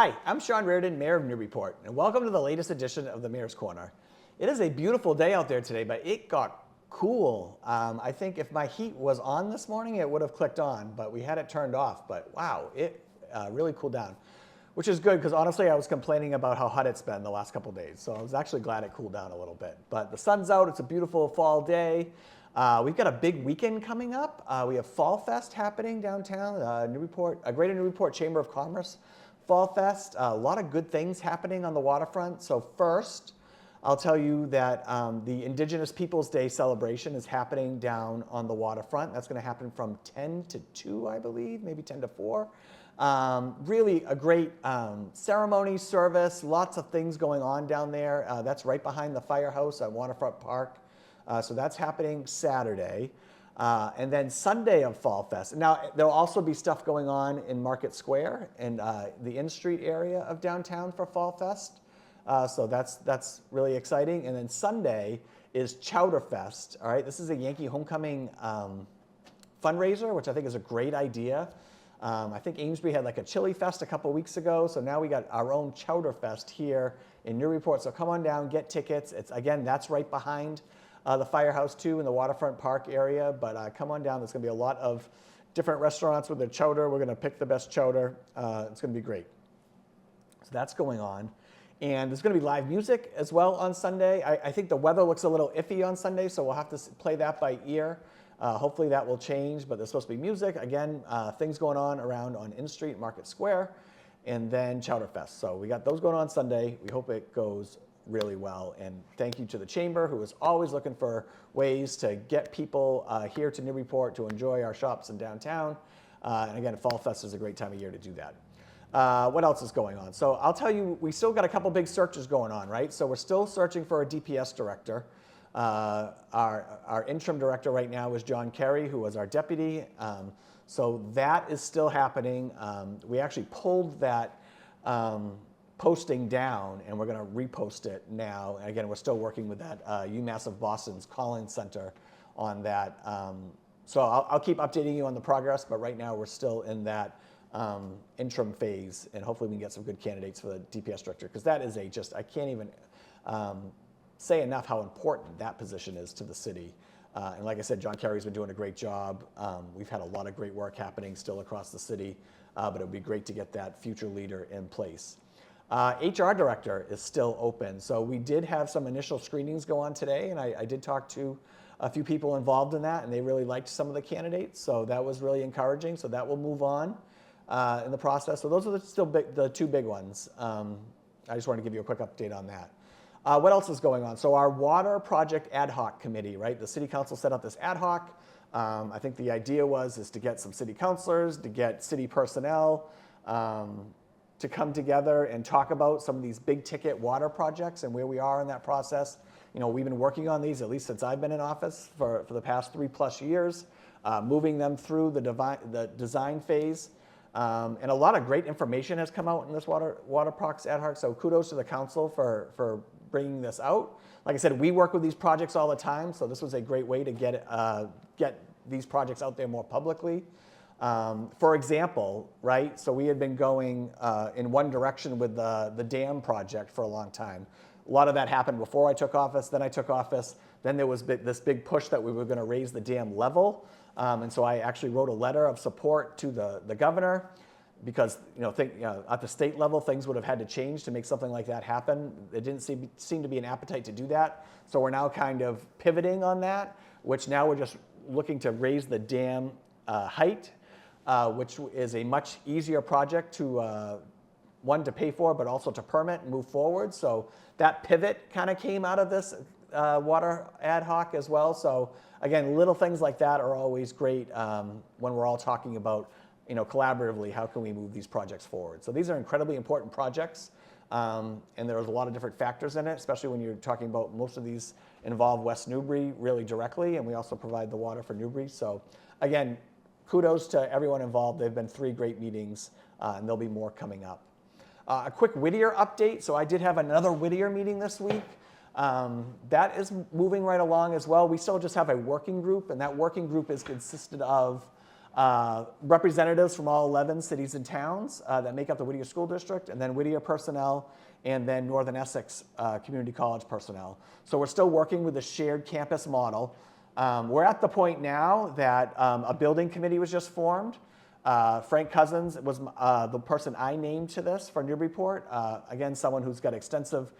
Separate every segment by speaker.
Speaker 1: Hi, I'm Sean Reardon, Mayor of Newburyport, and welcome to the latest edition of the Mayor's Corner. It is a beautiful day out there today, but it got cool. I think if my heat was on this morning, it would have clicked on, but we had it turned off. But wow, it really cooled down, which is good because honestly, I was complaining about how hot it's been the last couple of days. So I was actually glad it cooled down a little bit. But the sun's out, it's a beautiful fall day. We've got a big weekend coming up. We have Fall Fest happening downtown, Newburyport, Greater Newburyport Chamber of Commerce Fall Fest. A lot of good things happening on the waterfront. So first, I'll tell you that the Indigenous Peoples Day celebration is happening down on the waterfront. That's going to happen from 10 to 2, I believe, maybe 10 to 4. Really a great ceremony, service, lots of things going on down there. That's right behind the firehouse at Waterfront Park. So that's happening Saturday. And then Sunday of Fall Fest. Now, there'll also be stuff going on in Market Square and the in-street area of downtown for Fall Fest. So that's really exciting. And then Sunday is Chowder Fest. All right, this is a Yankee Homecoming fundraiser, which I think is a great idea. I think Amesbury had like a chili fest a couple weeks ago. So now we got our own Chowder Fest here in Newburyport. So come on down, get tickets. Again, that's right behind the firehouse too in the Waterfront Park area, but come on down. There's going to be a lot of different restaurants with their chowder. We're going to pick the best chowder. It's going to be great. So that's going on. And there's going to be live music as well on Sunday. I think the weather looks a little iffy on Sunday, so we'll have to play that by ear. Hopefully that will change, but there's supposed to be music. Again, things going on around on In Street, Market Square, and then Chowder Fest. So we got those going on Sunday. We hope it goes really well, and thank you to the Chamber, who is always looking for ways to get people here to Newburyport to enjoy our shops in downtown. And again, Fall Fest is a great time of year to do that. What else is going on? So I'll tell you, we still got a couple big searches going on, right? So we're still searching for a DPS director. Our interim director right now is John Kerry, who was our deputy. So that is still happening. We actually pulled that posting down, and we're going to repost it now. And again, we're still working with that UMass of Boston's Collins Center on that. So I'll keep updating you on the progress, but right now we're still in that interim phase, and hopefully we can get some good candidates for the DPS director, because that is I can't even say enough how important that position is to the city. And like I said, John Kerry's been doing a great job. We've had a lot of great work happening still across the city, but it would be great to get that future leader in place. HR director is still open. So we did have some initial screenings go on today, and I did talk to a few people involved in that, and they really liked some of the candidates. So that was really encouraging. So that will move on in the process. So those are the two big ones. I just wanted to give you a quick update on that. What else is going on? So our water project ad hoc committee, right? The city council set up this ad hoc. I think the idea is to get some city councilors, to get city personnel, to come together and talk about some of these big ticket water projects and where we are in that process. You know, we've been working on these at least since I've been in office for the past 3+ years, moving them through the design phase. And a lot of great information has come out in this water projects ad hoc. So kudos to the council for bringing this out. Like I said, we work with these projects all the time, so this was a great way to get these projects out there more publicly. For example, right, so we had been going in one direction with the dam project for a long time. A lot of that happened before I took office, then I took office, then there was this big push that we were going to raise the dam level. And so I actually wrote a letter of support to the governor, because at the state level, things would have had to change to make something like that happen. There didn't seem to be an appetite to do that. So we're now kind of pivoting on that, which now we're just looking to raise the dam height, which is a much easier project to, one, to pay for, but also to permit and move forward. So that pivot kind of came out of this water ad hoc as well. So again, little things like that are always great when we're all talking about, collaboratively, how can we move these projects forward? So these are incredibly important projects, and there's a lot of different factors in it, especially when you're talking about most of these involve West Newbury really directly, and we also provide the water for Newbury. So again, kudos to everyone involved. They've been 3 great meetings, and there'll be more coming up. A quick Whittier update. So I did have another Whittier meeting this week. That is moving right along as well. We still just have a working group, and that working group is consisted of representatives from all 11 cities and towns that make up the Whittier School District, and then Whittier personnel, and then Northern Essex Community College personnel. So we're still working with the shared campus model. We're at the point now that a building committee was just formed. Frank Cousins was the person I named to this for Newburyport. Again, someone who's got extensive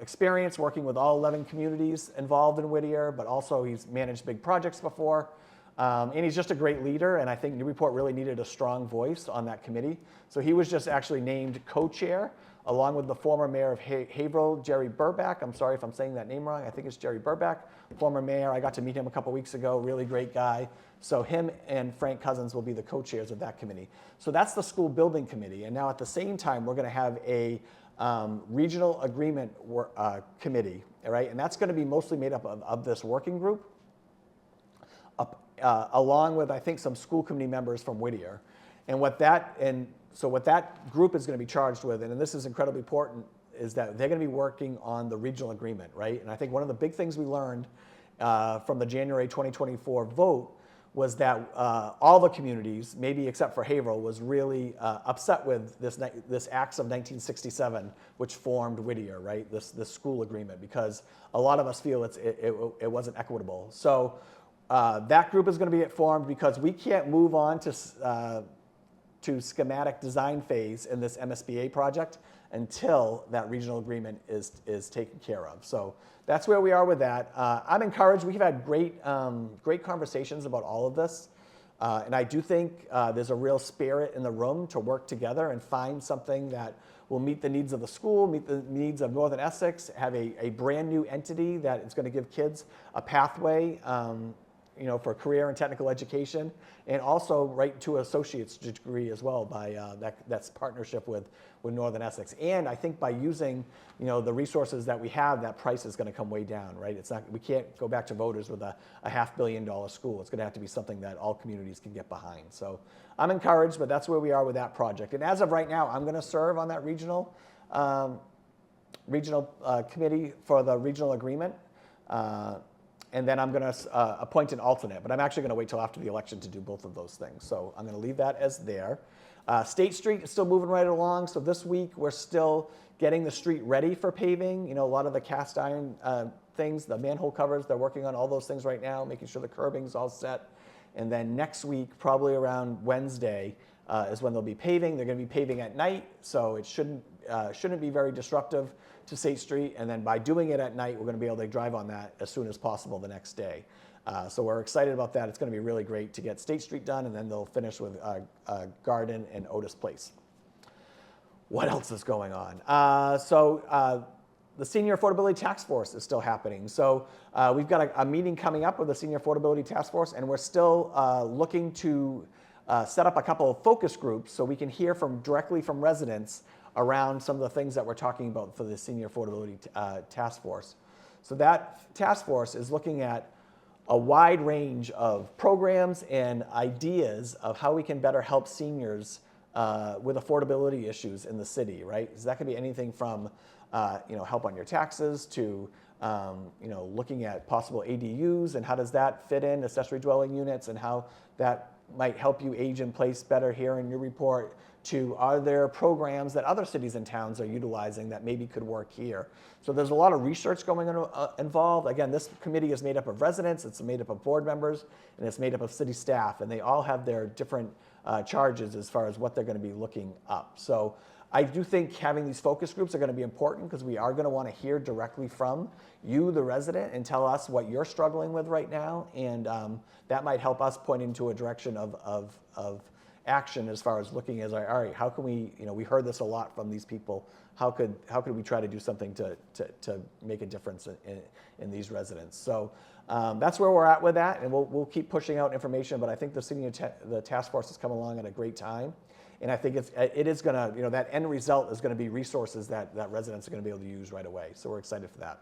Speaker 1: experience working with all 11 communities involved in Whittier, but also he's managed big projects before. And he's just a great leader, and I think Newburyport really needed a strong voice on that committee. So he was just actually named co-chair, along with the former mayor of Haverhill, Jerry Burback. I'm sorry if I'm saying that name wrong. I think it's Jerry Burback, former mayor. I got to meet him a couple weeks ago, really great guy. So him and Frank Cousins will be the co-chairs of that committee. So that's the school building committee. And now at the same time, we're going to have a regional agreement committee, all right? And that's going to be mostly made up of this working group, along with, I think, some school committee members from Whittier. So what that group is going to be charged with, and this is incredibly important, is that they're going to be working on the regional agreement, right? And I think one of the big things we learned from the January 2024 vote was that all the communities, maybe except for Haverhill, was really upset with this Acts of 1967, which formed Whittier, right? This school agreement, because a lot of us feel it wasn't equitable. So that group is going to be formed because we can't move on to schematic design phase in this MSBA project until that regional agreement is taken care of. So that's where we are with that. I'm encouraged. We've had great conversations about all of this. And I do think there's a real spirit in the room to work together and find something that will meet the needs of the school, meet the needs of Northern Essex, have a brand new entity that is going to give kids a pathway for career and technical education, and also right to associate's degree as well by that's partnership with Northern Essex. And I think by using the resources that we have, that price is going to come way down, right? We can't go back to voters with a $500 million school. It's going to have to be something that all communities can get behind. So I'm encouraged, but that's where we are with that project. And as of right now, I'm going to serve on that regional committee for the regional agreement. And then I'm going to appoint an alternate, but I'm actually going to wait till after the election to do both of those things. So I'm going to leave that as there. State Street is still moving right along. So this week we're still getting the street ready for paving. A lot of the cast iron things, the manhole covers, they're working on all those things right now, making sure the curbing's all set. And then next week, probably around Wednesday, is when they'll be paving. They're going to be paving at night, so it shouldn't be very disruptive to State Street, and then by doing it at night, we're going to be able to drive on that as soon as possible the next day. So we're excited about that. It's going to be really great to get State Street done, and then they'll finish with Garden and Otis Place. What else is going on? The Senior Affordability Task Force is still happening. So we've got a meeting coming up with the Senior Affordability Task Force, and we're still looking to set up a couple of focus groups so we can hear directly from residents around some of the things that we're talking about for the Senior Affordability Task Force. So that task force is looking at a wide range of programs and ideas of how we can better help seniors with affordability issues in the city, right? So that could be anything from help on your taxes to looking at possible ADUs and how does that fit in, accessory dwelling units, and how that might help you age in place better here in Newburyport, to are there programs that other cities and towns are utilizing that maybe could work here. So there's a lot of research going on involved. Again, this committee is made up of residents, it's made up of board members, and it's made up of city staff, and they all have their different charges as far as what they're going to be looking up. So I do think having these focus groups are going to be important because we are going to want to hear directly from you, the resident, and tell us what you're struggling with right now, and that might help us point into a direction of action as far as looking as, all right, how can we, we heard this a lot from these people, how could we try to do something to make a difference in these residents? So that's where we're at with that, and we'll keep pushing out information, but I think the task force has come along at a great time, and I think it is going to, that end result is going to be resources that residents are going to be able to use right away, so we're excited for that.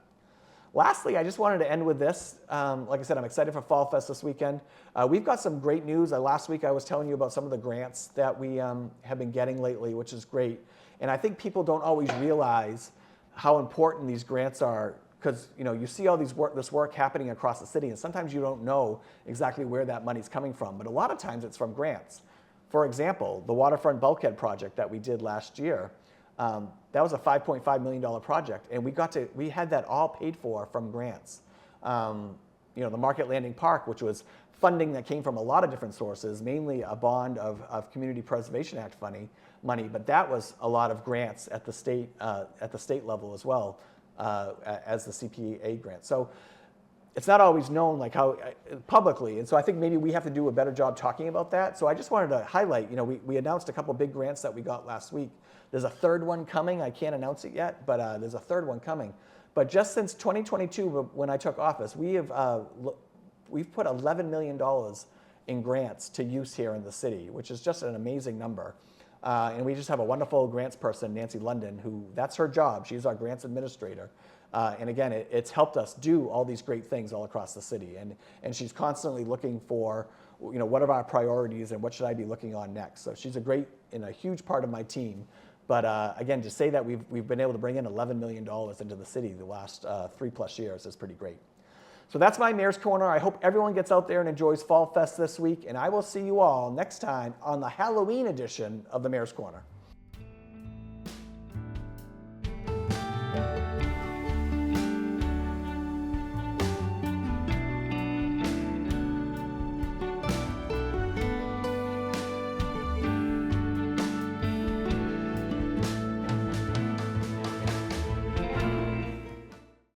Speaker 1: Lastly, I just wanted to end with this. Like I said, I'm excited for Fall Fest this weekend. We've got some great news. Last week I was telling you about some of the grants that we have been getting lately, which is great. And I think people don't always realize how important these grants are because you see all this work happening across the city, and sometimes you don't know exactly where that money's coming from, but a lot of times it's from grants. For example, the waterfront bulkhead project that we did last year, that was a $5.5 million project, and we had that all paid for from grants. The Market Landing Park, which was funding that came from a lot of different sources, mainly a bond of Community Preservation Act money, but that was a lot of grants at the state level as well, as the CPA grant. So it's not always known like how publicly, and so I think maybe we have to do a better job talking about that. So I just wanted to highlight, we announced a couple big grants that we got last week. There's a third one coming. I can't announce it yet, but there's a third one coming. But just since 2022, when I took office, we've put $11 million in grants to use here in the city, which is just an amazing number. And we just have a wonderful grants person, Nancy London, who that's her job. She's our grants administrator. And again, it's helped us do all these great things all across the city. And she's constantly looking for, what are our priorities and what should I be looking on next? So she's a huge part of my team. But again, to say that we've been able to bring in $11 million into the city the last 3+ years is pretty great. So that's my Mayor's Corner. I hope everyone gets out there and enjoys Fall Fest this week. And I will see you all next time on the Halloween edition of the Mayor's Corner.